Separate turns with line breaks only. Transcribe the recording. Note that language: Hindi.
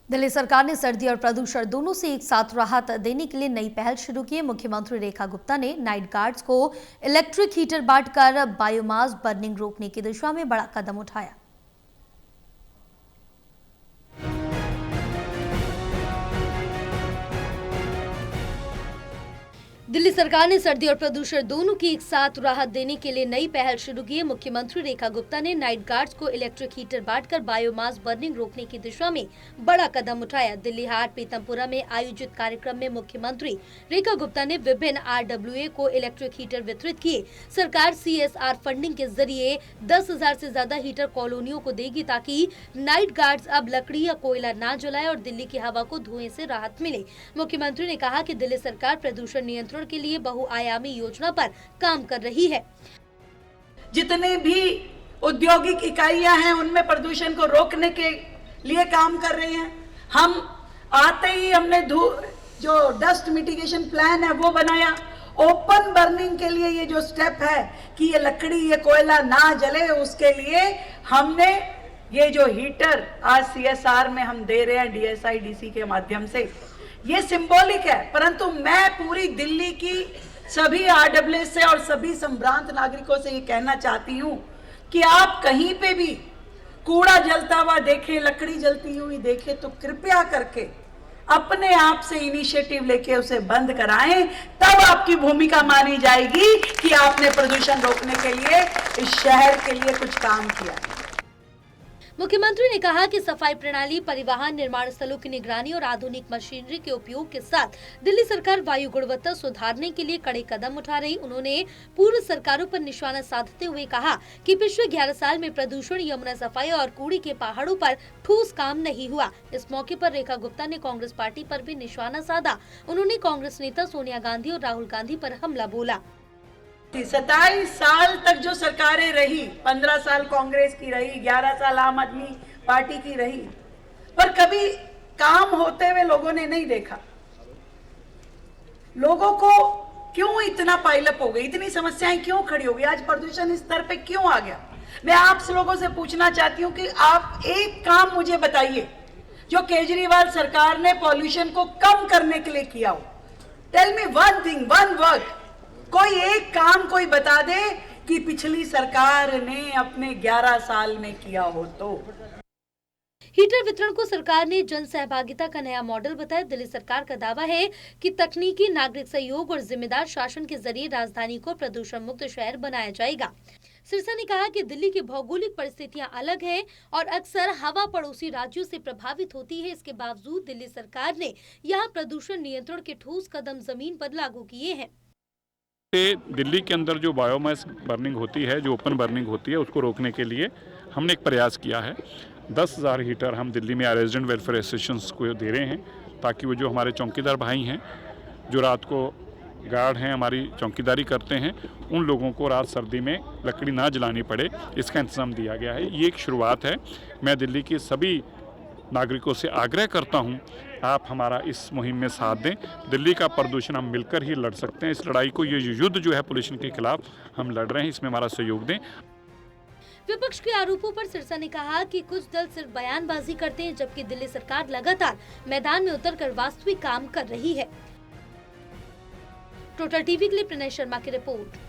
दिल्ली सरकार ने सर्दी और प्रदूषण दोनों से एक साथ राहत देने के लिए नई पहल शुरू की है। मुख्यमंत्री रेखा गुप्ता ने नाइट गार्ड्स को इलेक्ट्रिक हीटर बांटकर बायोमास बर्निंग रोकने की दिशा में बड़ा कदम उठाया। दिल्ली सरकार ने सर्दी और प्रदूषण दोनों की एक साथ राहत देने के लिए नई पहल शुरू की है। मुख्यमंत्री रेखा गुप्ता ने नाइट गार्ड्स को इलेक्ट्रिक हीटर बांटकर बायोमास बर्निंग रोकने की दिशा में बड़ा कदम उठाया। दिल्ली हाट पीतमपुरा में आयोजित कार्यक्रम में मुख्यमंत्री रेखा गुप्ता ने विभिन्न RWA को इलेक्ट्रिक हीटर वितरित किए। सरकार CSR फंडिंग के जरिए 10,000 से ज्यादा हीटर कॉलोनियों को देगी ताकि नाइट गार्ड्स अब लकड़ी या कोयला ना जलाए और दिल्ली की हवा को धुएं से राहत मिले। मुख्यमंत्री ने कहा कि दिल्ली सरकार प्रदूषण नियंत्रण के लिए बहुआयामी योजना पर काम कर रही है।
जितने भी औद्योगिक इकाइयां हैं उनमें प्रदूषण को रोकने के लिए काम कर रहे हैं। हम आते ही हमने जो डस्ट मिटिगेशन प्लान है वो बनाया। ओपन बर्निंग के लिए ये जो स्टेप है कि ये लकड़ी ये कोयला ना जले, उसके लिए हमने ये जो हीटर आज CSR में हम दे रहे हैं DSI-DC के माध्यम से, ये सिंबॉलिक है। परंतु मैं पूरी दिल्ली की सभी RWA से और सभी संभ्रांत नागरिकों से ये कहना चाहती हूँ कि आप कहीं पे भी कूड़ा जलता हुआ देखें, लकड़ी जलती हुई देखें, तो कृपया करके अपने आप से इनिशिएटिव लेके उसे बंद कराएं। तब आपकी भूमिका मानी जाएगी कि आपने प्रदूषण रोकने के लिए इस शहर के लिए कुछ काम किया।
मुख्यमंत्री ने कहा कि सफाई प्रणाली, परिवहन, निर्माण स्थलों की निगरानी और आधुनिक मशीनरी के उपयोग के साथ दिल्ली सरकार वायु गुणवत्ता सुधारने के लिए कड़े कदम उठा रही। उन्होंने पूर्व सरकारों पर निशाना साधते हुए कहा कि पिछले 11 साल में प्रदूषण, यमुना सफाई और कूड़े के पहाड़ों पर ठोस काम नहीं हुआ। इस मौके पर रेखा गुप्ता ने कांग्रेस पार्टी पर भी निशाना साधा। उन्होंने कांग्रेस नेता सोनिया गांधी और राहुल गांधी पर हमला बोला।
27 साल तक जो सरकारें रही, 15 साल कांग्रेस की रही, 11 साल आम आदमी पार्टी की रही, पर कभी काम होते हुए लोगों ने नहीं देखा। लोगों को क्यों इतना पाइलअप हो गई, इतनी समस्याएं क्यों खड़ी हो गई, आज प्रदूषण इस स्तर पे क्यों आ गया। मैं आप लोगों से पूछना चाहती हूं कि आप एक काम मुझे बताइए जो केजरीवाल सरकार ने पॉल्यूशन को कम करने के लिए किया हो। Tell me one thing, one work, कोई एक काम कोई बता दे कि पिछली सरकार ने अपने 11 साल में किया हो। तो
हीटर वितरण को सरकार ने जन सहभागिता का नया मॉडल बताया। दिल्ली सरकार का दावा है कि तकनीकी, नागरिक सहयोग और जिम्मेदार शासन के जरिए राजधानी को प्रदूषण मुक्त शहर बनाया जाएगा। सिरसा ने कहा कि दिल्ली की भौगोलिक परिस्थितियां अलग हैं और अक्सर हवा पड़ोसी राज्यों से प्रभावित होती है। इसके बावजूद दिल्ली सरकार ने यहाँ प्रदूषण नियंत्रण के ठोस कदम जमीन पर लागू किए हैं।
दिल्ली के अंदर जो बायोमास बर्निंग होती है, जो ओपन बर्निंग होती है, उसको रोकने के लिए हमने एक प्रयास किया है। 10,000 हीटर हम दिल्ली में रेजिडेंट वेलफेयर एसोसिएशंस को दे रहे हैं ताकि वो जो हमारे चौकीदार भाई हैं, जो रात को गार्ड हैं, हमारी चौकीदारी करते हैं, उन लोगों को रात सर्दी में लकड़ी ना जलानी पड़े, इसका इंतजाम दिया गया है। ये एक शुरुआत है। मैं दिल्ली के सभी नागरिकों से आग्रह करता हूं, आप हमारा इस मुहिम में साथ दें। दिल्ली का प्रदूषण हम मिलकर ही लड़ सकते हैं। इस लड़ाई को, ये युद्ध जो है पोल्यूशन के खिलाफ हम लड़ रहे हैं, इसमें हमारा सहयोग दें।
विपक्ष के आरोपों पर सिरसा ने कहा कि कुछ दल सिर्फ बयानबाजी करते हैं, जबकि दिल्ली सरकार लगातार मैदान में उतरकर वास्तविक काम कर रही है। टोटल टीवी के लिए प्रणय शर्मा की रिपोर्ट।